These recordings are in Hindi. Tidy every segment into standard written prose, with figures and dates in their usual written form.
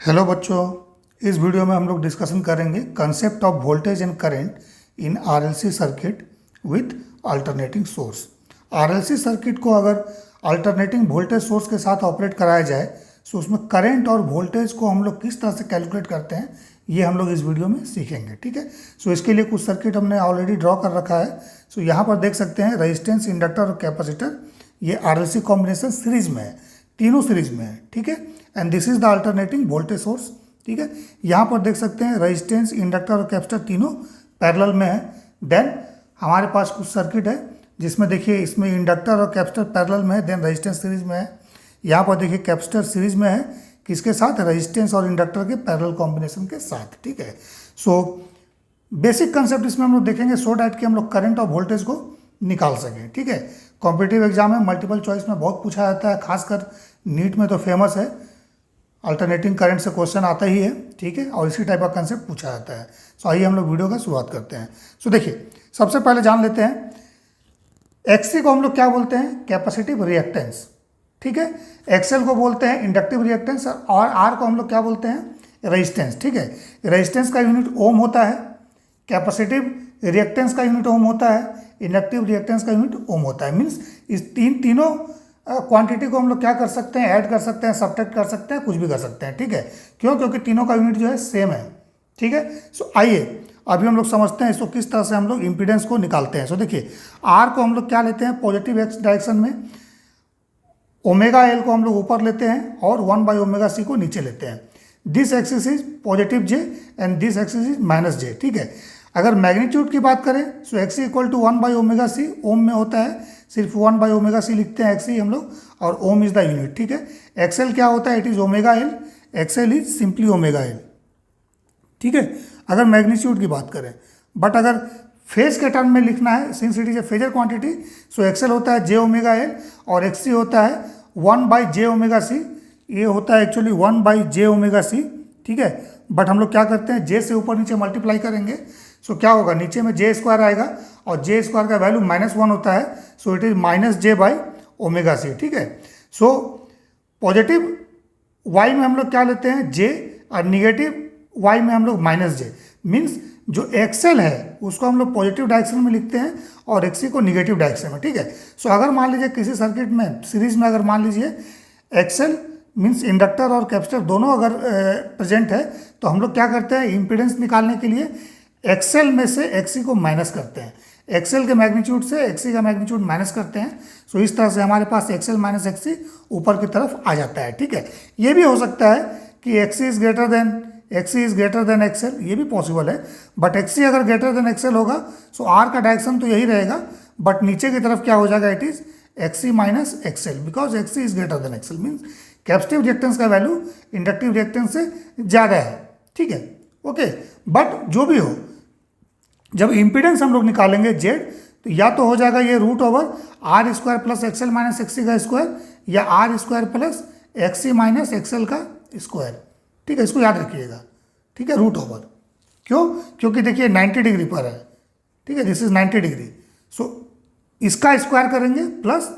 हेलो बच्चों, इस वीडियो में हम लोग डिस्कशन करेंगे concept of voltage and current in RLC circuit with alternating source. RLC circuit को अगर अल्टरनेटिंग वोल्टेज सोर्स के साथ ऑपरेट कराया जाए तो उसमें करंट और वोल्टेज को हम लोग किस तरह से कैलकुलेट करते हैं ये हम लोग इस वीडियो में सीखेंगे। ठीक है, सो इसके लिए कुछ सर्किट हमने ऑलरेडी ड्रॉ कर रखा है। सो यहाँ पर देख सकते हैं रेजिस्टेंस, इंडक्टर और कैपेसिटर, ये आरएलसी कॉम्बिनेशन सीरीज में है, तीनों सीरीज में है। ठीक है, and this is the alternating voltage source. ठीक है, यहाँ पर देख सकते हैं रेजिस्टेंस, इंडक्टर और कैपेसिटर तीनों पैरेलल में है। देन हमारे पास कुछ सर्किट है जिसमें देखिए इसमें इंडक्टर और कैपेसिटर पैरेलल में है, देन रेजिस्टेंस सीरीज में है। यहाँ पर देखिए कैपेसिटर सीरीज में है किसके साथ, रेजिस्टेंस और इंडक्टर के पैरेलल कॉम्बिनेशन के साथ। ठीक है, सो बेसिक कंसेप्ट इसमें हम लोग देखेंगे सो डैट कि हम लोग करंट और वोल्टेज को निकाल सकें। ठीक है, कॉम्पिटिटिव एग्जाम में मल्टीपल चॉइस में बहुत पूछा जाता है, खासकर नीट में तो फेमस है, अल्टरनेटिंग करंट से क्वेश्चन आता ही है। ठीक है, और इसी टाइप का कंसेप्ट पूछा जाता है। सो आइए हम लोग वीडियो का शुरुआत करते हैं। सो देखिए सबसे पहले जान लेते हैं एक्सी को हम लोग क्या बोलते हैं, कैपेसिटिव रिएक्टेंस। ठीक है, एक्सएल को बोलते हैं इंडक्टिव रिएक्टेंस और आर को हम लोग क्या बोलते हैं, रेजिस्टेंस। ठीक है, रेजिस्टेंस का यूनिट ओम होता है, कैपेसिटिव रिएक्टेंस का यूनिट ओम होता है, इंडक्टिव रिएक्टेंस का यूनिट ओम होता है। मीन्स इस तीनों क्वांटिटी को हम लोग क्या कर सकते हैं, ऐड कर सकते हैं, सब्ट्रैक्ट कर सकते हैं, कुछ भी कर सकते हैं। ठीक है, क्यों, क्योंकि तीनों का यूनिट जो है सेम है। ठीक है, सो आइए अभी हम लोग समझते हैं इसको किस तरह से हम लोग इम्पीडेंस को निकालते हैं। सो देखिए आर को हम लोग क्या लेते हैं, पॉजिटिव एक्स डायरेक्शन में, ओमेगा एल को हम लोग ऊपर लेते हैं और 1/ओमेगा सी को नीचे लेते हैं। This axis is positive j and this axis is minus j. ठीक है, अगर मैग्नीट्यूड की बात करें सो एक्स इक्वल टू 1/ओमेगा सी, ओम में होता है, सिर्फ 1/ओमेगा सी लिखते हैं एक्स हम लोग, और ओम इज द यूनिट। ठीक है, एक्सएल क्या होता है, it is omega L, XL is simply omega L. ठीक है, अगर मैग्नीट्यूड की बात करें, बट अगर फेज के टर्म में लिखना है, since it is a phasor quantity, so XL होता है जे ओमेगा एल और एक्सी होता है 1/जे ओमेगा सी, ये होता है एक्चुअली 1/जे ओमेगा सी। ठीक है, बट हम लोग क्या करते हैं, जे से ऊपर नीचे मल्टीप्लाई करेंगे, सो क्या होगा, नीचे में जे स्क्वायर आएगा और जे स्क्वायर का वैल्यू -1 होता है, सो इट इज -j/ओमेगा सी। ठीक है, सो पॉजिटिव वाई में हम लोग क्या लेते हैं, जे, और निगेटिव वाई में हम लोग -j। मीन्स जो एक्सएल है उसको हम लोग पॉजिटिव डायरेक्शन में लिखते हैं और एक्सी को निगेटिव डायरेक्शन में। ठीक है, सो अगर मान लीजिए किसी सर्किट में सीरीज में अगर मान लीजिए एक्सएल मीन्स इंडक्टर और कैपेसिटर दोनों अगर प्रेजेंट है तो हम लोग क्या करते हैं, इम्पीडेंस निकालने के लिए एक्सएल में से एक्सी को माइनस करते हैं, एक्सएल के मैग्नीट्यूड से एक्सी का मैग्नीट्यूड माइनस करते हैं। सो इस तरह से हमारे पास एक्सएल माइनस एक्सी ऊपर की तरफ आ जाता है। ठीक है, ये भी हो सकता है कि XC is greater than XL, ये भी पॉसिबल है, बट एक्सी अगर ग्रेटर देन एक्सएल होगा सो आर का डायरेक्शन तो यही रहेगा, बट नीचे की तरफ क्या हो जाएगा, it is XC minus XL, because XC is greater than XL. Means capacitive reactance का वैल्यू इंडक्टिव रिएक्टेंस से ज़्यादा है। ठीक है, ओके, बट जो भी हो, जब इम्पीडेंस हम लोग निकालेंगे जेड, तो या तो हो जाएगा ये √R² plus XL minus XC का स्क्वायर, या R² plus XC minus XL का स्क्वायर। ठीक है, इसको याद रखिएगा। ठीक है, √। क्यों, क्योंकि देखिए 90 डिग्री पर है। ठीक है, दिस इज 90 डिग्री, सो इसका स्क्वायर करेंगे प्लस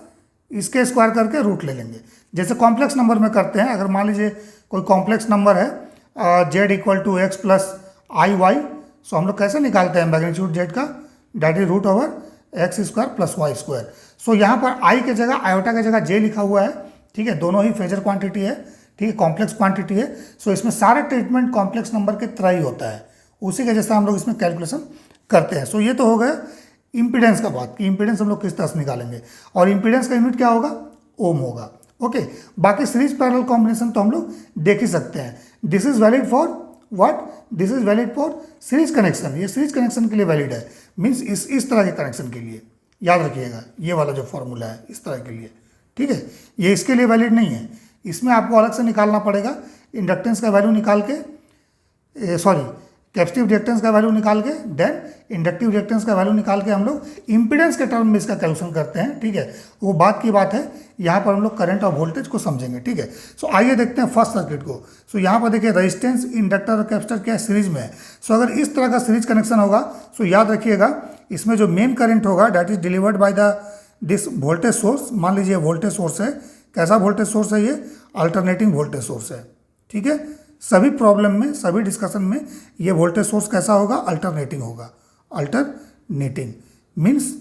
इसके स्क्वायर करके रूट ले लेंगे, जैसे कॉम्प्लेक्स नंबर में करते हैं। अगर मान लीजिए कोई कॉम्प्लेक्स नंबर है z equal to x plus i y, so हम लोग कैसे निकालते हैं मैग्नीट्यूड जेड का, that is √x² plus y²। So यहाँ पर आई के जगह, आयोटा के जगह जे लिखा हुआ है। ठीक है, दोनों ही फेजर क्वांटिटी है, ठीक है, कॉम्प्लेक्स क्वांटिटी है। सो इसमें सारे ट्रीटमेंट कॉम्प्लेक्स नंबर के तरह ही होता है, उसी के जैसा हम लोग इसमें कैलकुलेशन करते हैं। सो ये तो हो गया इम्पीडेंस का बात कि इम्पीडेंस हम लोग किस तरह से निकालेंगे, और इम्पीडेंस का यूनिट क्या होगा, ओम होगा। ओके, बाकी सीरीज पैरेलल कॉम्बिनेशन तो हम लोग देख ही सकते हैं। This is valid for what, this is valid for series connection, ये सीरीज कनेक्शन के लिए वैलिड है। मीन्स इस तरह के कनेक्शन के लिए याद रखिएगा, ये वाला जो फॉर्मूला है इस तरह के लिए। ठीक है, ये इसके लिए वैलिड नहीं है, इसमें आपको अलग से निकालना पड़ेगा, इंडक्टेंस का वैल्यू निकाल के, कैपेसिटिव रिएक्टेंस का वैल्यू निकाल के, देन इंडक्टिव रिएक्टेंस का वैल्यू निकाल के हम लोग इम्पीडेंस के टर्म में इसका कैलकुलेशन करते हैं। ठीक है, वो बात की बात है, यहाँ पर हम लोग करंट और वोल्टेज को समझेंगे। ठीक है, सो आइए देखते हैं फर्स्ट सर्किट को। सो यहाँ पर देखिए रेजिस्टेंस, इंडक्टर और कैपेसिटर क्या सीरीज में है। सो अगर इस तरह का सीरीज कनेक्शन होगा सो याद रखिएगा इसमें जो मेन करंट होगा that is delivered by the this voltage source. मान लीजिए वोल्टेज सोर्स है, कैसा वोल्टेज सोर्स है ये, अल्टरनेटिंग वोल्टेज सोर्स है। ठीक है, सभी प्रॉब्लम में, सभी डिस्कशन में ये वोल्टेज सोर्स कैसा होगा, अल्टरनेटिंग होगा। Alternating means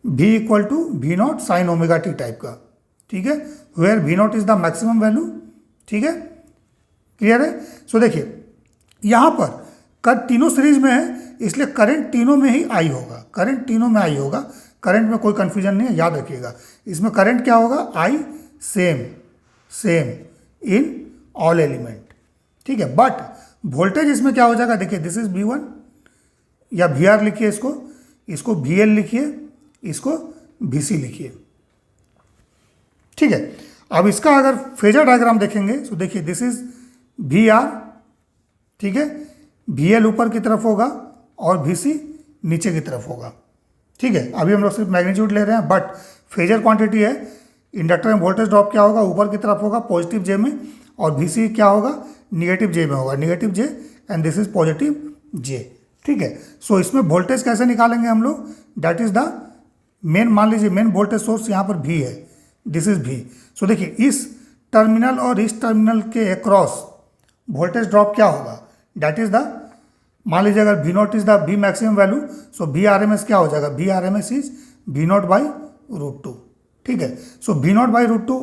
V equal to V naught sine omega T type का, ठीक है, where V naught is the maximum value, ठीक है, क्लियर है। सो देखिए यहाँ पर तीनों सीरीज में है, इसलिए करंट तीनों में ही आई होगा, करंट तीनों में आई होगा, करंट में कोई कंफ्यूजन नहीं है, याद रखिएगा। इसमें करंट क्या होगा, आई सेम इन ऑल एलिमेंट, ठीक है। बट वोल्टेज इसमें क्या हो जाएगा, देखिए दिस इज V1 या VR लिखिए, इसको VL लिखिए, इसको VC लिखिए, ठीक है। अब इसका अगर फेजर डायग्राम देखेंगे तो देखिए दिस इज VR, ठीक है, VL ऊपर की तरफ होगा और VC नीचे की तरफ होगा, ठीक है। अभी हम लोग सिर्फ मैग्नीट्यूड ले रहे हैं, बट फेजर क्वांटिटी है। इंडक्टर में वोल्टेज ड्रॉप क्या होगा, ऊपर की तरफ होगा पॉजिटिव J में, और VC क्या होगा, निगेटिव J में होगा, negative J and this is positive J, ठीक है। सो इसमें वोल्टेज कैसे निकालेंगे हम लोग, दैट इज द मेन, मान लीजिए मेन वोल्टेज सोर्स यहाँ पर V है, दिस इज V। सो देखिए इस टर्मिनल और इस टर्मिनल के अक्रॉस वोल्टेज ड्रॉप क्या होगा, दैट इज द, मान लीजिए अगर V not is the V maximum value, so V RMS क्या हो जाएगा, V RMS is V naught by √2, ठीक है। सो V नॉट बाई √2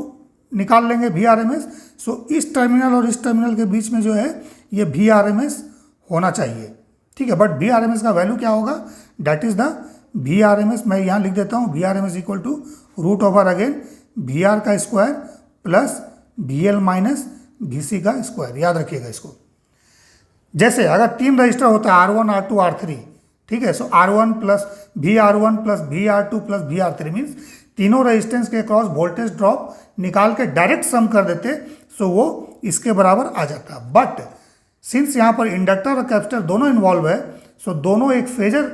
निकाल लेंगे V RMS। सो इस टर्मिनल और इस टर्मिनल के बीच में जो है ये V RMS होना चाहिए, ठीक है। बट V RMS का वैल्यू क्या होगा, that is the V RMS, मैं यहाँ लिख देता हूँ, V RMS equal to root over again VR का square plus VL minus VC का स्क्वायर, याद रखिएगा इसको। जैसे अगर 3 रजिस्टर होता है R1 R2 R3, ठीक है, सो R1 plus VR1 plus VR2 plus VR3 means तीनों रेजिस्टेंस के क्रॉस वोल्टेज ड्रॉप निकाल के डायरेक्ट सम कर देते, सो वो इसके बराबर आ जाता। बट सिंस यहाँ पर इंडक्टर और कैपेसिटर दोनों इन्वॉल्व है, सो दोनों एक फेजर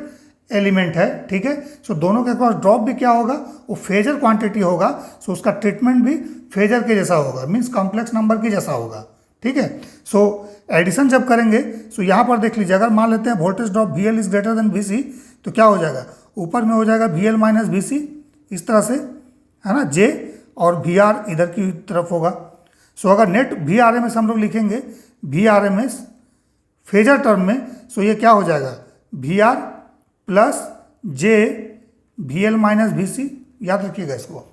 एलिमेंट है, ठीक है। सो दोनों के क्रॉस ड्रॉप भी क्या होगा, वो फेजर क्वांटिटी होगा, सो उसका ट्रीटमेंट भी फेजर के जैसा होगा, मीन्स कॉम्प्लेक्स नंबर के जैसा होगा, ठीक है। सो एडिशन जब करेंगे, सो यहाँ पर देख लीजिए, अगर मान लेते हैं voltage drop VL is greater then VC, तो क्या हो जाएगा, ऊपर में हो जाएगा VL माइनस VC, इस तरह से, है ना, J और VR इधर की तरफ होगा। सो अगर नेट V RMS हम लोग लिखेंगे, V RMS फेजर टर्म में, सो ये क्या हो जाएगा, VR plus J VL minus VC, याद रखिएगा इसको,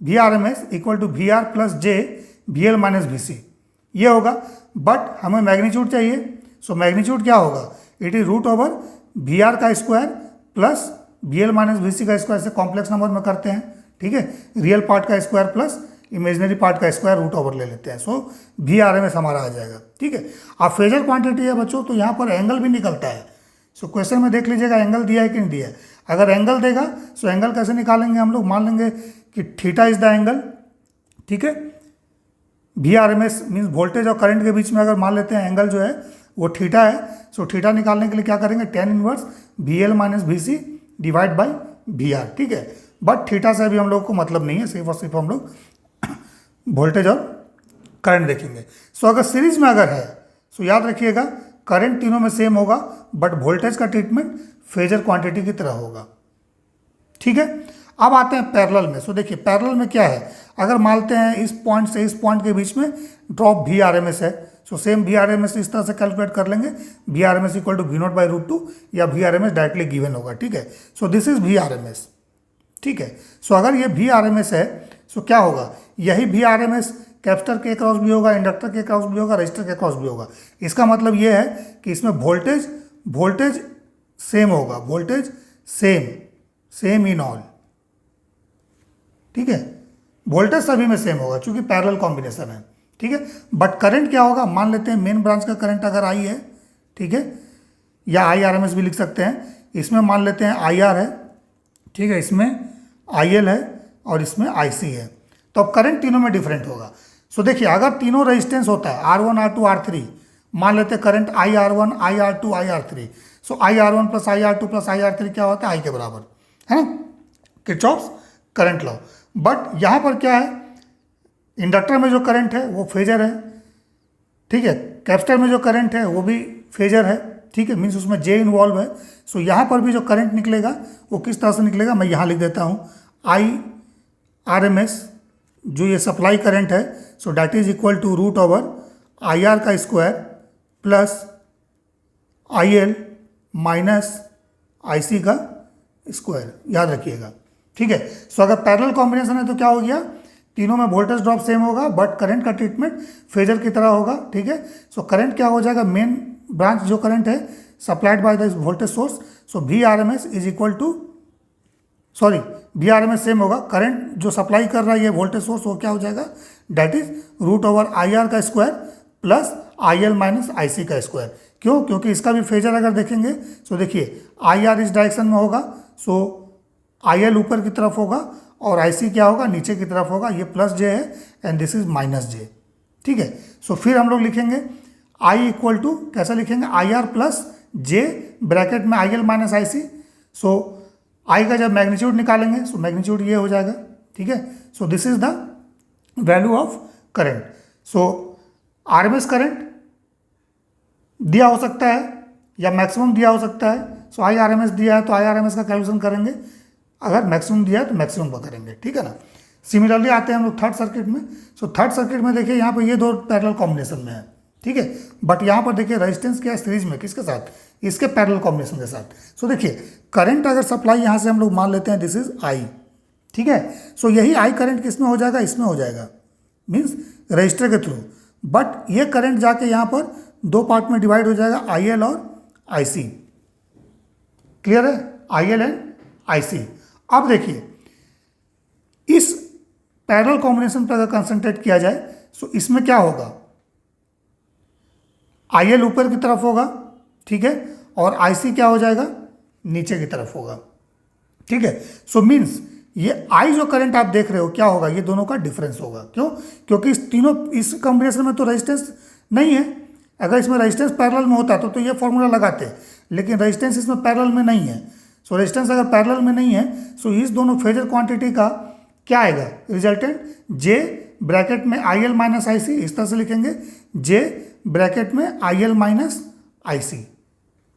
V RMS equal to VR plus J VL minus VC, ये होगा। बट हमें मैग्नीट्यूड चाहिए, सो मैग्नीट्यूड क्या होगा, it is root over VR का square plus VL minus VC का स्क्वायर, से कॉम्प्लेक्स नंबर में करते हैं, ठीक है, रियल पार्ट का स्क्वायर प्लस इमेजिनरी पार्ट का स्क्वायर रूट ओवर ले लेते हैं, सो V RMS हमारा आ जाएगा, ठीक है। अब फेजर क्वांटिटी है बच्चों, तो यहाँ पर एंगल भी निकलता है। सो क्वेश्चन में देख लीजिएगा एंगल दिया है कि नहीं दिया है। अगर एंगल देगा, सो एंगल कैसे निकालेंगे हम लोग, मान लेंगे कि थीटा इज द एंगल, ठीक है। V RMS मीन्स वोल्टेज और करंट के बीच में अगर मान लेते हैं एंगल जो है वो थीटा है, सो थीटा निकालने के लिए क्या करेंगे, tan inverse VL minus VC divide by VR, ठीक है। बट थीटा से भी हम लोग को मतलब नहीं है, सिर्फ और सिर्फ हम लोग वोल्टेज और करंट देखेंगे। सो अगर सीरीज में अगर है, सो याद रखिएगा करंट तीनों में सेम होगा, बट वोल्टेज का ट्रीटमेंट फेजर क्वांटिटी की तरह होगा, ठीक है। अब आते हैं पैरेलल में। सो देखिए पैरेलल में क्या है, अगर मानते हैं इस पॉइंट से इस पॉइंट के बीच में ड्रॉप V RMS है, सो सेम V RMS इस तरह से कैलकुलेट कर लेंगे, V RMS equal to V naught by √2 या V RMS डायरेक्टली गिवन होगा, ठीक है। So this is V RMS, ठीक है। सो अगर ये V RMS है, सो क्या होगा, यही V RMS कैपेसिटर के क्रॉस भी होगा, इंडक्टर के क्रॉस भी होगा, रजिस्टर के क्रॉस भी होगा। इसका मतलब ये है कि इसमें वोल्टेज सेम होगा, वोल्टेज सेम इन ऑल, ठीक है। वोल्टेज सभी में सेम होगा क्योंकि पैरेलल कॉम्बिनेशन है, ठीक है। बट करंट क्या होगा, मान लेते हैं मेन ब्रांच का करंट अगर I है, ठीक है, या I RMS भी लिख सकते हैं। इसमें मान लेते हैं IR है, ठीक है, इसमें IL है और इसमें IC है, तो अब करंट तीनों में डिफरेंट होगा। सो देखिए अगर तीनों रेजिस्टेंस होता है R1 R2 R3, मान लेते हैं करंट IR1 IR2 IR3, सो IR1 plus IR2 plus IR3 क्या होता है, I के बराबर, है ना, किरचॉफ्स करंट लॉ। बट यहाँ पर क्या है, इंडक्टर में जो करंट है वो फेजर है, ठीक है, कैपेसिटर में जो करंट है वो भी फेजर है, ठीक है, मीन्स उसमें J इन्वॉल्व है। सो यहाँ पर भी जो करंट निकलेगा वो किस तरह से निकलेगा, मैं यहाँ लिख देता हूँ I RMS जो ये सप्लाई करंट है, so that is equal to root over I R का square plus I L minus I C का स्क्वायर, याद रखिएगा। ठीक है, सो अगर पैरेलल कॉम्बिनेशन है तो क्या हो गया, तीनों में वोल्टेज ड्रॉप सेम होगा बट करंट का ट्रीटमेंट फेजर की तरह होगा। ठीक है, सो करंट क्या हो जाएगा, मेन ब्रांच जो करंट है supplied by the voltage source, so V R M S is equal to, sorry V R M S same होगा, करंट जो सप्लाई कर रहा है ये वोल्टेज सोर्स, वो क्या हो जाएगा, that is root over I R का square plus I L minus I C का स्क्वायर। क्यों, क्योंकि इसका भी फेजर अगर देखेंगे सो देखिए आई आर इस डायरेक्शन में होगा, सो आई एल ऊपर की तरफ होगा और आई सी क्या होगा, नीचे की तरफ होगा, ये प्लस जे है and this is minus j. ठीक है, सो फिर हम लोग लिखेंगे आई इक्वल टू, कैसा लिखेंगे, I R plus J bracket में आई एल माइनस आई सी। सो आई का जब मैग्नीट्यूड निकालेंगे सो मैग्नीट्यूड ये हो जाएगा। ठीक है, so this is the value of current. So R M S current दिया हो सकता है या मैक्सिमम दिया हो सकता है। सो आई आर एम एस दिया है तो आई आर एम एस का कैलकुलेशन करेंगे, अगर मैक्सिमम दिया है तो मैक्सिमम का करेंगे। ठीक है ना। सिमिलरली आते हैं हम लोग थर्ड सर्किट में। सो थर्ड सर्किट में देखिए यहाँ पर ये दो पैरेलल कॉम्बिनेशन में है। ठीक है, बट यहाँ पर देखिए रेजिस्टेंस क्या है सीरीज में, किसके साथ, इसके पैरेलल कॉम्बिनेशन के साथ। सो देखिए करंट अगर सप्लाई यहाँ से हम लोग मान लेते हैं दिस इज आई। ठीक है, सो यही आई करंट किस में हो जाएगा, इसमें हो जाएगा, मीन्स रजिस्टर के थ्रू। बट ये करंट जाके यहाँ पर दो पार्ट में डिवाइड हो जाएगा, आई एल और आई सी। क्लियर है, आई एल एंड आई सी। अब देखिए इस पैरेलल कॉम्बिनेशन पर अगर कंसंट्रेट किया जाए सो इसमें क्या होगा, आई एल ऊपर की तरफ होगा, ठीक है, और आई सी क्या हो जाएगा, नीचे की तरफ होगा। ठीक है, सो मीन्स ये आई जो करंट आप देख रहे हो क्या होगा, ये दोनों का डिफरेंस होगा। क्यों, क्योंकि इस तीनों इस कॉम्बिनेशन में तो रेजिस्टेंस नहीं है। अगर इसमें रेजिस्टेंस पैरेलल में होता तो ये फॉर्मूला लगाते, लेकिन रेजिस्टेंस इसमें पैरेलल में नहीं है। सो रेजिस्टेंस अगर पैरेलल में नहीं है सो इस दोनों फेजर क्वांटिटी का क्या आएगा, रिजल्टेंट जे ब्रैकेट में आई एल माइनस आई सी, इस तरह से लिखेंगे, जे ब्रैकेट में आई एल माइनस आई सी।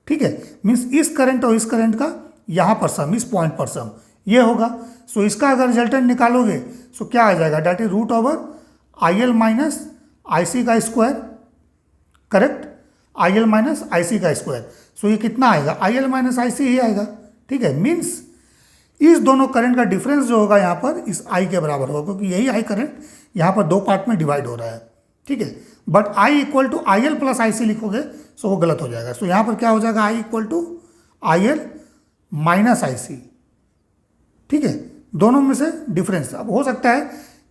ठीक है, मीन्स इस करंट और इस करंट का यहाँ पर सम, इस पॉइंट पर सम ये होगा। सो इसका अगर रिजल्टेंट निकालोगे सो क्या आ जाएगा, that is root over I L minus I C का square, correct, I L minus I C का स्क्वायर। सो ये कितना आएगा, आई एल माइनस आई सी ही आएगा। ठीक है, मीन्स इस दोनों करंट का डिफरेंस जो होगा यहाँ पर इस आई के बराबर होगा, क्योंकि यही आई करंट यहाँ पर दो पार्ट में डिवाइड हो रहा है। ठीक है, but I equal to I L plus I C लिखोगे सो वो गलत हो जाएगा। सो यहाँ पर क्या हो जाएगा, I equal to I L minus I C. ठीक है, दोनों में से डिफरेंस। अब हो सकता है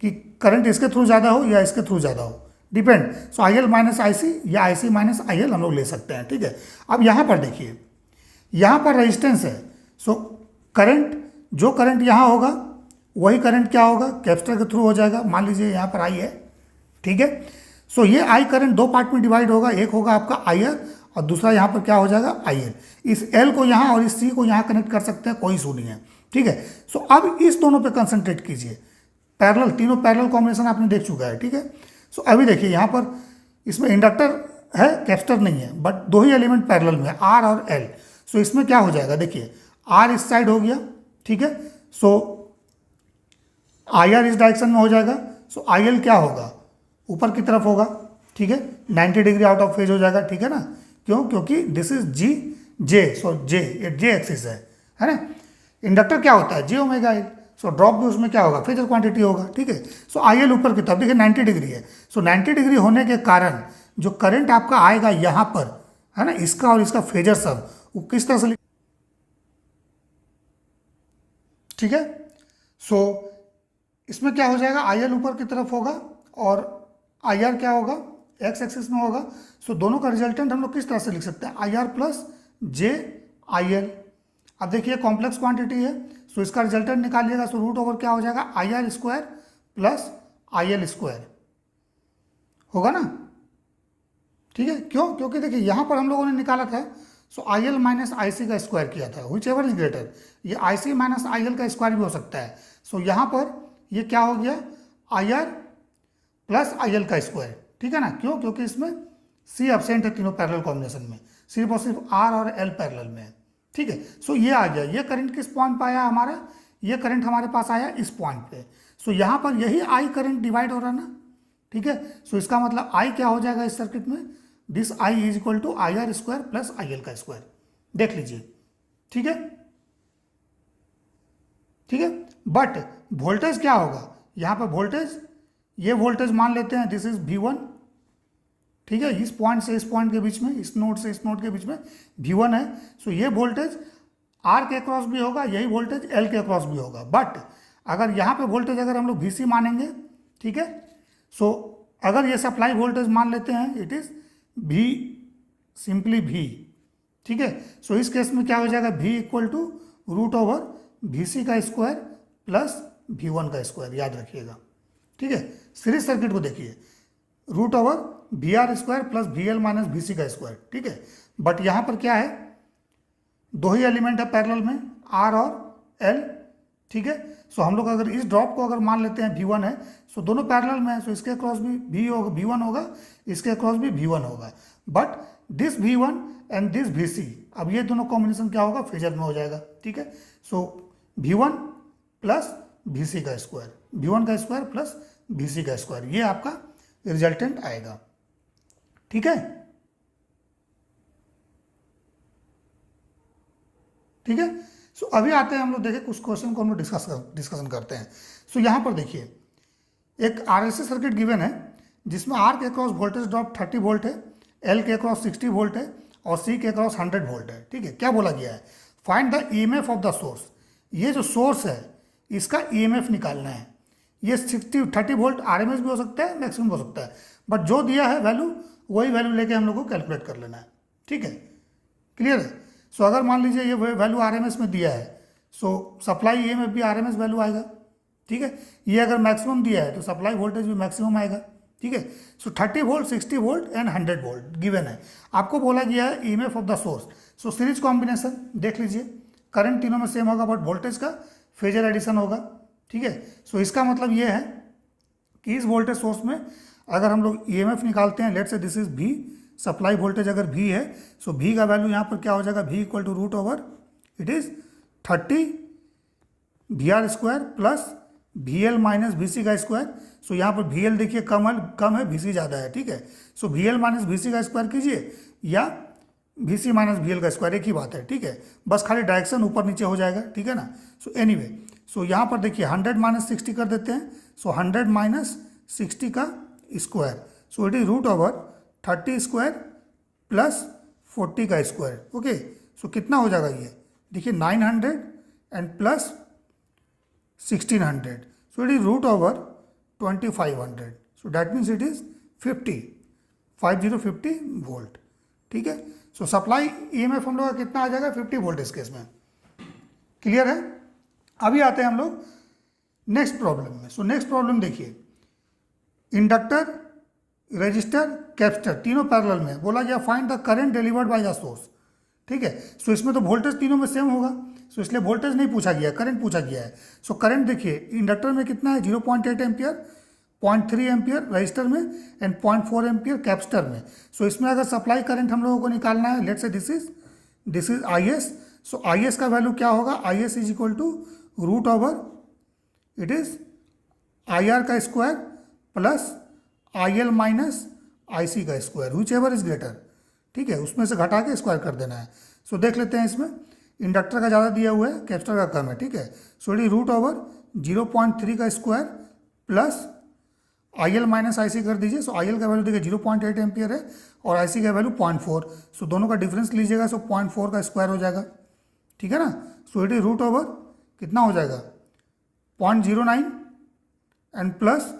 कि करंट इसके थ्रू ज़्यादा हो या इसके थ्रू ज़्यादा हो, depend. So I L minus I C या I C minus I L हम लोग ले सकते हैं। ठीक है, अब यहाँ पर देखिए, यहाँ पर रेजिस्टेंस है, सो करंट, जो करंट यहाँ होगा वही करंट क्या होगा, कैपेसिटर के थ्रू हो जाएगा। मान लीजिए यहाँ पर आई है, ठीक है, सो ये आई करंट दो पार्ट में डिवाइड होगा, एक होगा आपका आई आर और दूसरा यहाँ पर क्या हो जाएगा, आई एल। इस एल को यहाँ और इस सी को यहाँ कनेक्ट कर सकते हैं, कोई इशू नहीं है। ठीक है, सो अब इस दोनों पे कंसंट्रेट कीजिए, पैरेलल, तीनों पैरेलल कॉम्बिनेशन आपने देख चुका है। ठीक है, सो अभी देखिए यहाँ पर इसमें इंडक्टर है, कैपेसिटर नहीं है, बट दो ही एलिमेंट पैरेलल में है, आर और एल। सो इसमें क्या हो जाएगा, देखिए आर इस साइड हो गया, ठीक है, सो आई आर इस डायरेक्शन में हो जाएगा, सो आई एल क्या होगा, ऊपर की तरफ होगा। ठीक है, 90 डिग्री आउट ऑफ फेज हो जाएगा। ठीक है ना, क्यों, क्योंकि this is G J, so J axis है ना। इंडक्टर क्या होता है, J omega L, so drop भी उसमें क्या होगा, फेजर क्वांटिटी होगा। ठीक है, सो आई एल ऊपर की तरफ, देखिए 90 डिग्री है, सो 90 डिग्री होने के कारण जो करंट आपका आएगा यहाँ पर, है ना, इसका और इसका फेजर सब वो किस तरह से, ठीक है। सो इसमें क्या हो जाएगा, आई एल ऊपर की तरफ होगा और आई आर क्या होगा, एक्स एक्सिस में होगा। सो दोनों का रिजल्टेंट हम लोग किस तरह से लिख सकते हैं, I R plus J I L. अब देखिए कॉम्प्लेक्स क्वांटिटी है, सो इसका रिजल्टेंट निकालिएगा, सो रूट ओवर क्या हो जाएगा, आई R square plus I L square होगा ना। ठीक है, क्यों, क्योंकि देखिए यहाँ पर हम लोगों ने निकाला था, सो I L minus I C का स्क्वायर किया था, विच एवर इज ग्रेटर। ये आई सी माइनस आई एल का स्क्वायर भी हो सकता है। सो यहाँ पर ये क्या हो गया, I R plus I L का स्क्वायर। ठीक है ना, क्यों, क्योंकि इसमें सी एब्सेंट है तीनों पैरेलल कॉम्बिनेशन में, सिर्फ और सिर्फ आर और एल पैरेलल में है। ठीक है, सो ये आ गया, ये करंट किस पॉइंट पे आया हमारा, ये करंट हमारे पास आया इस पॉइंट पे। सो यहाँ पर यही आई करंट डिवाइड हो रहा है ना, ठीक है। सो इसका मतलब आई क्या हो जाएगा इस सर्किट में, this I is equal to I R square plus I L का स्क्वायर, देख लीजिए, ठीक है, ठीक है। बट वोल्टेज क्या होगा यहाँ पर, वोल्टेज, ये वोल्टेज मान लेते हैं दिस इज V1, ठीक है, इस पॉइंट से इस पॉइंट के बीच में, इस नोड से इस नोड के बीच में V1 है। सो ये वोल्टेज R के अक्रॉस भी होगा, यही वोल्टेज L के अक्रॉस भी होगा। बट अगर यहाँ पे वोल्टेज अगर हम लोग VC मानेंगे, ठीक है, सो अगर ये सप्लाई वोल्टेज मान लेते हैं it is V, simply V, ठीक है। सो इस केस में क्या हो जाएगा, V equal to root over VC का स्क्वायर प्लस V1 का स्क्वायर, याद रखिएगा, ठीक है। सीरीज सर्किट को देखिए, root over VR square plus VL minus VC का स्क्वायर, ठीक है। बट यहाँ पर क्या है, दो ही एलिमेंट है पैरेलल में, R और L, ठीक है। सो हम लोग अगर इस ड्रॉप को अगर मान लेते हैं V1 है, सो दोनों पैरेलल में है, सो इसके क्रॉस भी V होगा, V1 होगा, इसके क्रॉस भी V1 होगा। But this V1 and this VC, अब ये दोनों कॉम्बिनेशन क्या होगा, फेजर में हो जाएगा, ठीक है। सो V1 प्लस VC का स्क्वायर, V1 का स्क्वायर प्लस VC का स्क्वायर, ये आपका रिजल्टेंट आएगा, ठीक है, ठीक है। सो अभी आते हैं हम लोग देखें कुछ क्वेश्चन को हम लोग डिस्कशन करते हैं। सो यहाँ पर देखिए एक RLC सर्किट गिवन है जिसमें R के अक्रॉस वोल्टेज ड्रॉप 30 वोल्ट है, L के अक्रॉस 60 वोल्ट है और C के अक्रॉस 100 वोल्ट है, ठीक है। क्या बोला गया है, find the EMF of the source, ये जो सोर्स है इसका EMF निकालना है। ये 30 वोल्ट RMS भी हो सकता है, मैक्सिमम हो सकता है, बट जो दिया है वैल्यू वही वैल्यू लेके हम लोग को कैलकुलेट कर लेना है, ठीक है, क्लियर है। सो अगर मान लीजिए ये वैल्यू RMS में दिया है, सो सप्लाई EMF भी RMS वैल्यू आएगा, ठीक है। ये अगर मैक्सिमम दिया है तो सप्लाई वोल्टेज भी मैक्सिमम आएगा, ठीक है। सो 30 volt, 60 volt and 100 volt given है। आपको बोला गया है EMF of the source. So series combination देख लीजिए, करंट तीनों में सेम होगा बट वोल्टेज का फेजर एडिशन होगा, ठीक है। सो इसका मतलब ये है कि इस वोल्टेज सोर्स में अगर हम लोग EMF निकालते हैं, late say this is V, supply voltage अगर V है, सो V का वैल्यू यहाँ पर क्या हो जाएगा, V equal to root over it is 30 VR square plus VL minus VC का स्क्वायर। सो यहाँ पर VL देखिए कम है VC ज़्यादा है, ठीक है। सो VL माइनस VC का स्क्वायर कीजिए या VC माइनस VL का स्क्वायर, एक ही बात है, ठीक है, बस खाली डायरेक्शन ऊपर नीचे हो जाएगा, ठीक है ना। सो एनीवे, सो यहाँ पर देखिए 100 माइनस 60 कर देते हैं, सो 100 माइनस 60 का square, so it is root over 30 square plus 40 का स्क्वायर, ओके। सो कितना हो जाएगा ये, देखिए 900 and plus 1600, so it is root over 2500, so that means it is 50 volt, ठीक है। सो सप्लाई EMF हम लोग का कितना आ जाएगा, 50 वोल्ट इस केस में, क्लियर है। अभी आते हैं हम लोग नेक्स्ट प्रॉब्लम में। सो नेक्स्ट प्रॉब्लम देखिए, इंडक्टर, रेजिस्टर, कैपेसिटर तीनों पैरेलल में, बोला गया find the current delivered by the source, ठीक है। सो इसमें तो वोल्टेज तीनों में सेम होगा, सो इसलिए वोल्टेज नहीं पूछा गया, करंट पूछा गया है। सो करंट देखिए इंडक्टर में कितना है, 0.8 एम्पियर, 0.3 एम्पियर रजिस्टर में एंड 0.4 एम्पियर कैपेसिटर में। सो इसमें अगर सप्लाई करंट हम लोगों को निकालना है, let say this is IS। So IS का वैल्यू क्या होगा, IS is equal to root over it is IR का square plus IL minus IC का square, whichever is greater, ठीक है, उसमें से घटा के स्क्वायर कर देना है। सो देख लेते हैं, इसमें इंडक्टर का ज़्यादा दिया हुआ है, कैपेसिटर का कम है, ठीक है। So it is root over 0.3 का square plus IL minus IC कर दीजिए। सो IL का वैल्यू देखिए 0.8 एम्पियर है और IC का वैल्यू 0.4, सो दोनों का डिफरेंस लीजिएगा, सो 0.4 का स्क्वायर हो जाएगा, ठीक है ना। So it is root over कितना हो जाएगा, 0.09 एंड प्लस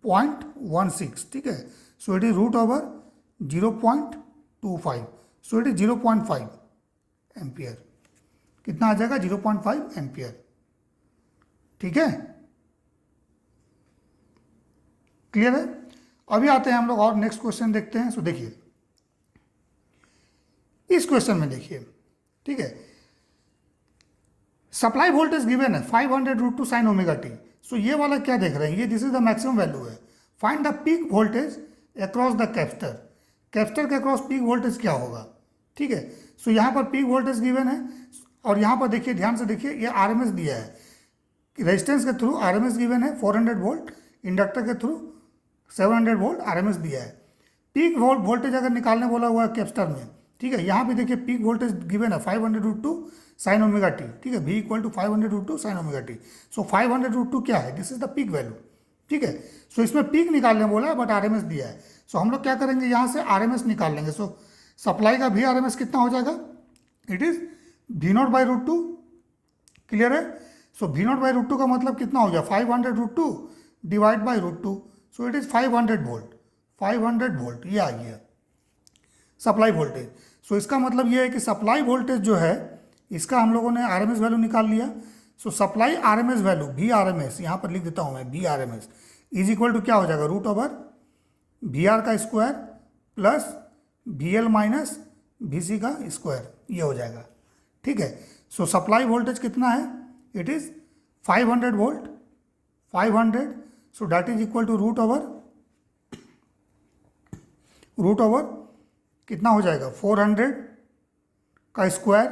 0.16, ठीक है। So it is root over 0.25, so it is 0.5 ampere, कितना आ जाएगा, 0.5 एम्पियर, ठीक है, क्लियर है। अभी आते हैं हम लोग और नेक्स्ट क्वेश्चन देखते हैं। सो देखिए इस क्वेश्चन में देखिए, ठीक है, सप्लाई वोल्टेज गिवन है 500√2 साइन ओमेगा टी। सो ये वाला क्या देख रहे हैं, ये this is the maximum value है। Find the peak voltage across the capacitor, capacitor के अक्रॉस पीक वोल्टेज क्या होगा, ठीक है। सो यहाँ पर पीक वोल्टेज गिवन है और यहाँ पर देखिए ध्यान से देखिए, ये RMS दिया है, रेजिस्टेंस के थ्रू आरएमएस गिवन है 400 वोल्ट, इंडक्टर के थ्रू 700 वोल्ट आरएमएस दिया है। पीक वोल्टेज अगर निकालने बोला हुआ है कैपेसिटर में, ठीक है, यहाँ पे देखिए पीक वोल्टेज गिवन है 500√2 साइन ओमेगा टी, ठीक है, V equal to 500√2 sine omega t. So 500√2 क्या है, this is the peak value, ठीक है। सो इसमें पीक निकालने बोला है बट आरएमएस दिया है। सो हम लोग क्या करेंगे, यहाँ से आरएमएस निकाल लेंगे। सो सप्लाई का भी आरएमएस कितना हो जाएगा, इट इज V0/√2, क्लियर है। सो V0/√2 का मतलब कितना हो गया, 500√2 divide by √2, so it is 500 volt, 500 volt ये आ गया सप्लाई वोल्टेज। सो इसका मतलब ये है कि सप्लाई वोल्टेज जो है इसका हम लोगों ने आरएमएस वैल्यू निकाल लिया। सो सप्लाई आरएमएस वैल्यू VRMS, यहाँ पर लिख देता हूँ मैं VRMS इज इक्वल टू क्या हो जाएगा, √VR का square plus VL minus VC का स्क्वायर, ये हो जाएगा, ठीक है। सो सप्लाई वोल्टेज कितना है, it is 500 volt, 500, so that is equal to root over कितना हो जाएगा 400 का स्क्वायर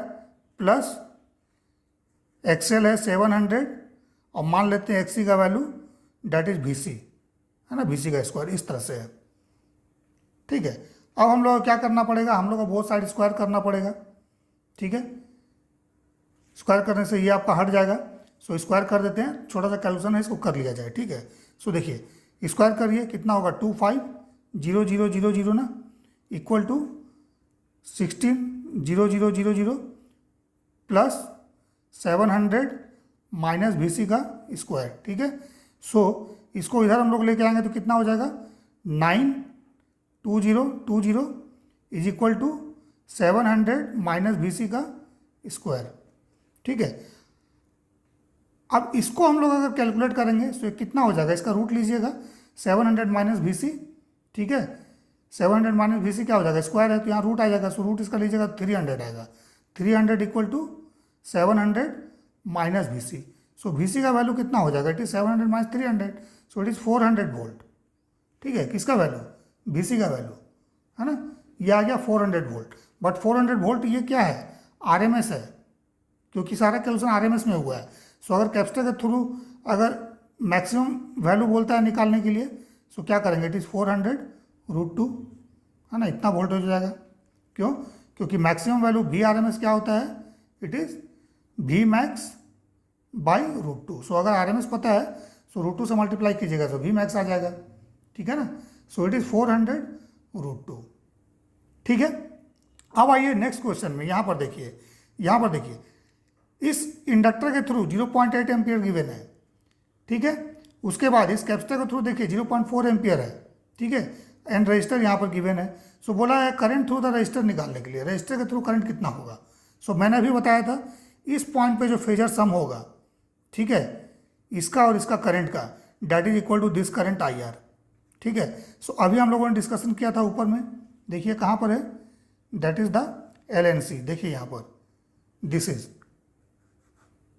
प्लस XL है 700 और मान लेते हैं XC का वैल्यू डेट इज VC है ना, VC का स्क्वायर इस तरह से है, ठीक है। अब हम लोग क्या करना पड़ेगा, हम लोग को बहुत साइड स्क्वायर करना पड़ेगा, ठीक है। स्क्वायर करने से ये आपका हट जाएगा। सो स्क्वायर कर देते हैं, छोटा सा कैलकुलेशन है, इसको कर लिया जाए, ठीक है। सो देखिए स्क्वायर करिए कितना होगा 250000 ना equal to 160000 plus 700 minus VC का स्क्वायर, ठीक है। सो इसको इधर हम लोग लेके आएंगे तो कितना हो जाएगा 92020 is equal to 700 minus VC का स्क्वायर, ठीक है। अब इसको हम लोग अगर कैलकुलेट करेंगे तो कितना हो जाएगा, इसका रूट लीजिएगा 700 माइनस VC, ठीक है। 700 माइनस VC क्या हो जाएगा, स्क्वायर है तो यहाँ रूट आ जाएगा। सो रूट इसका लीजिएगा 300 आएगा, 300 equal to 700 minus VC। So VC का वैल्यू कितना हो जाएगा, it is 700 minus 300, so it is 400 volt, ठीक है। किसका वैल्यू, VC का वैल्यू है ना, ये आ गया 400 वोल्ट। बट 400 वोल्ट ये क्या है, RMS है, क्योंकि सारा कैलकुलेशन RMS में हुआ है। सो अगर कैपेसिटर के थ्रू अगर मैक्सिमम वैल्यू बोलता है निकालने के लिए, सो क्या करेंगे, इट इज़ 400√2 है ना, इतना वोल्टेज हो जाएगा। क्यों, क्योंकि मैक्सिमम वैल्यू VRMS क्या होता है, इट इज़ Vmax/√2। सो अगर RMS पता है सो √2 से मल्टीप्लाई कीजिएगा तो Vmax आ जाएगा, ठीक है ना। सो इट इज़ 400√2, ठीक है। अब आइए नेक्स्ट क्वेश्चन में, यहाँ पर देखिए इस इंडक्टर के थ्रू 0.8 एम्पियर गिवन है, ठीक है। उसके बाद इस कैपेसिटर के थ्रू देखिए 0.4 एम्पियर है, ठीक है, एंड रजिस्टर यहाँ पर गिवन है। सो बोला है करंट थ्रू द रजिस्टर निकालने के लिए, रजिस्टर के थ्रू करंट कितना होगा। सो मैंने अभी बताया था इस पॉइंट पे जो फेजर सम होगा, ठीक है, इसका और इसका करंट का, that is equal to this current IR, ठीक है। सो अभी हम लोगों ने डिस्कशन किया था ऊपर में, देखिए कहाँ पर है, डेट इज द LNC, देखिए यहाँ पर दिस इज,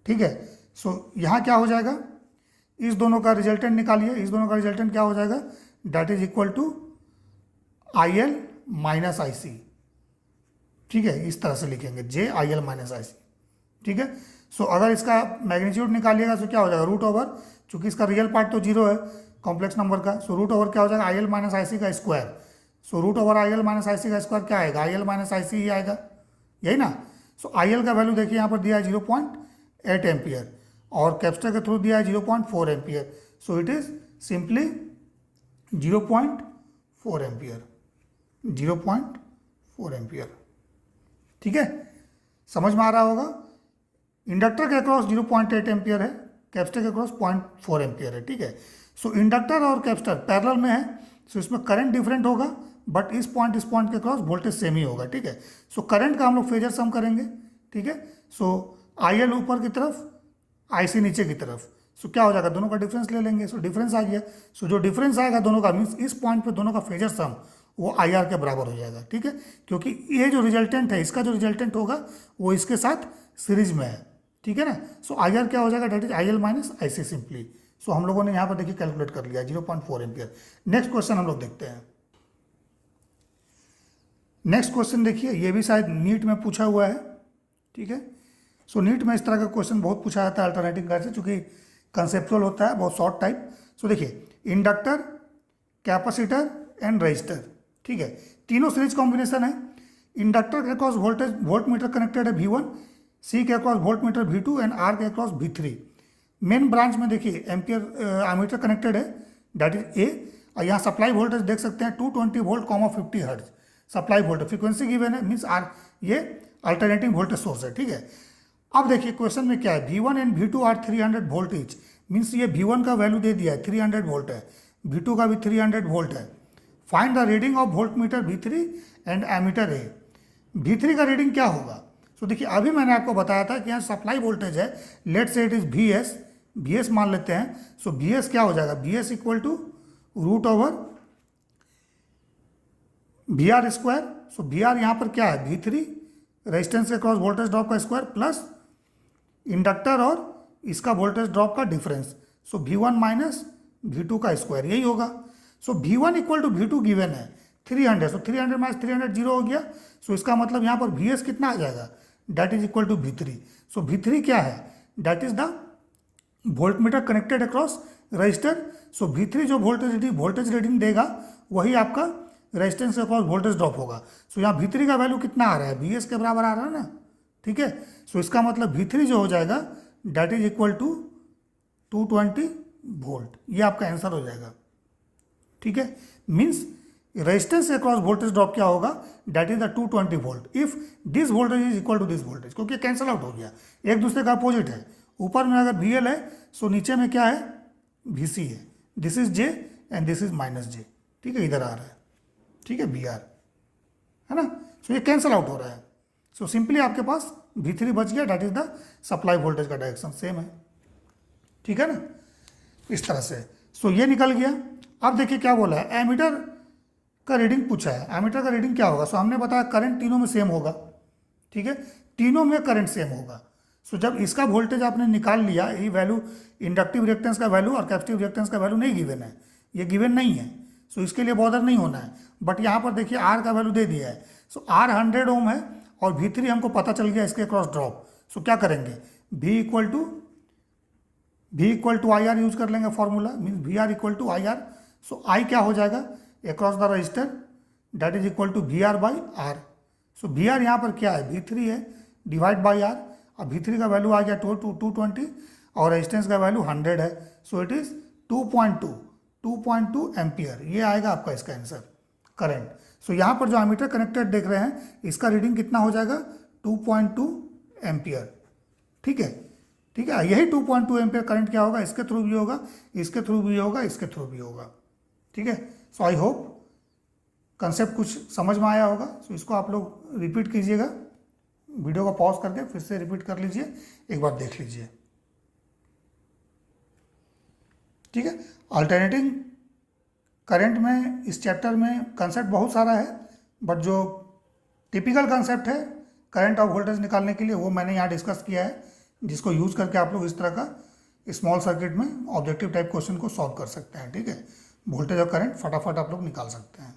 ठीक है। सो यहाँ क्या हो जाएगा, इस दोनों का रिजल्टेंट निकालिए, इस दोनों का रिजल्टेंट क्या हो जाएगा, that is equal to IL minus IC, ठीक है, इस तरह से लिखेंगे JIL माइनस IC, ठीक है। सो अगर इसका मैग्नीट्यूड निकालिएगा तो क्या हो जाएगा, रूट ओवर, चूंकि इसका रियल पार्ट तो 0 है कॉम्प्लेक्स नंबर का, सो रूट ओवर क्या हो जाएगा IL माइनस IC का square. So root over IL minus IC का स्क्वायर क्या आएगा, IL माइनस IC ही आएगा, यही ना। सो IL का वैल्यू देखिए यहाँ पर दिया है 0.8 एम्पियर और कैपेसिटर के थ्रू दिया है 0.4 ampere. So it is simply 0.4 ampere, 0.4 ampere, ठीक है। समझ में आ रहा होगा, इंडक्टर के अक्रॉस 0.8 एम्पियर है, कैपेसिटर के अक्रॉस 0.4 एम्पियर है, ठीक है। सो इंडक्टर और कैपेसिटर पैरेलल में है, सो इसमें करंट डिफरेंट होगा बट इस पॉइंट के अक्रॉस वोल्टेज सेम ही होगा, ठीक है। सो करंट का हम लोग फेजर सम करेंगे, ठीक है। सो IL ऊपर की तरफ, IC नीचे की तरफ, सो क्या हो जाएगा, दोनों का डिफरेंस ले लेंगे। सो डिफरेंस आ गया, सो जो डिफरेंस आएगा दोनों का, मीन्स इस पॉइंट पे दोनों का फेजर सम वो IR के बराबर हो जाएगा, ठीक है। क्योंकि ये जो रिजल्टेंट है, इसका जो रिजल्टेंट होगा वो इसके साथ सीरीज में है, ठीक है ना। सो IR क्या हो जाएगा, that is IL minus IC simply. So हम लोगों ने यहाँ पर देखिए कैलकुलेट कर लिया 0.4 एम्पियर। नेक्स्ट क्वेश्चन हम लोग देखते हैं। नेक्स्ट क्वेश्चन देखिए, ये भी शायद नीट में पूछा हुआ है, ठीक है। सो नीट में इस तरह का क्वेश्चन बहुत पूछा जाता है अल्टरनेटिंग करंट से, चूँकि कंसेप्चुअल होता है, बहुत शॉर्ट टाइप। सो देखिए, इंडक्टर, कैपेसिटर एंड रजिस्टर, ठीक है, तीनों सीरीज कॉम्बिनेशन है। इंडक्टर के across voltage volt meter connected है V1, सी के across voltmeter V2 and R के अक्रॉस V3। मेन ब्रांच में देखिए एम्पियर आमीटर कनेक्टेड है, दैट इज ए। और यहाँ सप्लाई वोल्टेज देख सकते हैं 220 volt 50 hertz supply voltage, frequency given है, मीन्स आर ये अल्टरनेटिंग वोल्टेज सोर्स है, ठीक है। अब देखिए क्वेश्चन में क्या है, V1 and V2 are 300 volt each, means ये V1 का वैल्यू दे दिया है 300 वोल्ट है, V2 का भी 300 वोल्ट है। Find the reading of voltmeter V3 and ammeter A. V3 का रीडिंग क्या होगा? सो देखिए, अभी मैंने आपको बताया था कि यहाँ सप्लाई वोल्टेज है, लेट से इट इज VS मान लेते हैं। सो VS क्या हो जाएगा, VS equal to root over VR square. So VR यहाँ पर क्या है, V3 रेजिस्टेंस के क्रॉस वोल्टेज ड्रॉप का स्क्वायर प्लस इंडक्टर और इसका वोल्टेज ड्रॉप का difference, so V1 minus V2 का स्क्वायर, यही होगा। सो V1 equal to V2 given है 300, सो 300 माइनस 300 जीरो हो गया। सो इसका मतलब यहाँ पर VS कितना आ जाएगा, that is equal to V3। So V3 क्या है, that is the volt metre connected across resistor. So V3 जो वोल्टेज रीडिंग देगा वही आपका रेजिस्टेंस के अक्रॉस वोल्टेज ड्रॉप होगा। सो यहाँ V3 का वैल्यू कितना आ रहा है, VS के बराबर आ रहा है ना, ठीक है। सो इसका मतलब V3 जो हो जाएगा that is equal to 220 volt, ये आपका आंसर हो जाएगा, ठीक है। मीन्स रेजिस्टेंस के क्रॉस वोल्टेज ड्रॉप क्या होगा, that is the 220 volt if this voltage is equal to this voltage, क्योंकि कैंसल आउट हो गया, एक दूसरे का अपोजिट है। ऊपर में अगर VL है सो नीचे में क्या है, VC है, this is J and this is minus J, ठीक है, इधर आ रहा है, ठीक है, VR है ना। सो ये कैंसल आउट हो रहा है। सो सिंपली आपके पास V3 बच गया, that is the supply voltage का डायरेक्शन सेम है, ठीक है ना, इस तरह से। सो ये निकल गया। अब देखिए क्या बोला है, एमीटर का रीडिंग पूछा है। एमीटर का रीडिंग क्या होगा, सो हमने बताया करंट तीनों में सेम होगा, ठीक है, तीनों में करंट सेम होगा। सो जब इसका वोल्टेज आपने निकाल लिया, ये वैल्यू इंडक्टिव रिएक्टेंस का वैल्यू और कैपेसिटिव रिएक्टेंस का वैल्यू नहीं गिवन है, ये गिवन नहीं है। सो इसके लिए बॉदर नहीं होना है। बट यहाँ पर देखिए R का वैल्यू दे दिया है। सो R 100 ओम है और V3 हमको पता चल गया इसके क्रॉस ड्रॉप। सो क्या करेंगे, V equal to IR use कर लेंगे formula, means VR equal to IR। So I क्या हो जाएगा, across the resistor, that is equal to VR by R। So VR यहाँ पर क्या है, V3 है, डिवाइड बाई R। अब V3 का वैल्यू आ गया 220 और रेजिस्टेंस का वैल्यू 100 है। सो इट इज 2.2 एम्पियर, ये आएगा आपका इसका आंसर, करंट। सो यहाँ पर जो एमीटर कनेक्टेड देख रहे हैं इसका रीडिंग कितना हो जाएगा, 2.2 एम्पियर, ठीक है, ठीक है। यही 2.2 एम्पियर करंट क्या होगा, इसके थ्रू भी होगा, इसके थ्रू भी होगा, इसके थ्रू भी होगा, ठीक है। सो आई होप कंसेप्ट कुछ समझ में आया होगा। सो इसको आप लोग रिपीट कीजिएगा, वीडियो को पॉज करके फिर से रिपीट कर लीजिए, एक बार देख लीजिए, ठीक है। अल्टरनेटिंग करंट में इस चैप्टर में कंसेप्ट बहुत सारा है, बट जो टिपिकल कंसेप्ट है करंट और वोल्टेज निकालने के लिए वो मैंने यहाँ डिस्कस किया है, जिसको यूज़ करके आप लोग इस तरह का स्मॉल सर्किट में ऑब्जेक्टिव टाइप क्वेश्चन को सॉल्व कर सकते हैं, ठीक है। वोल्टेज और करंट फटाफट आप लोग निकाल सकते हैं।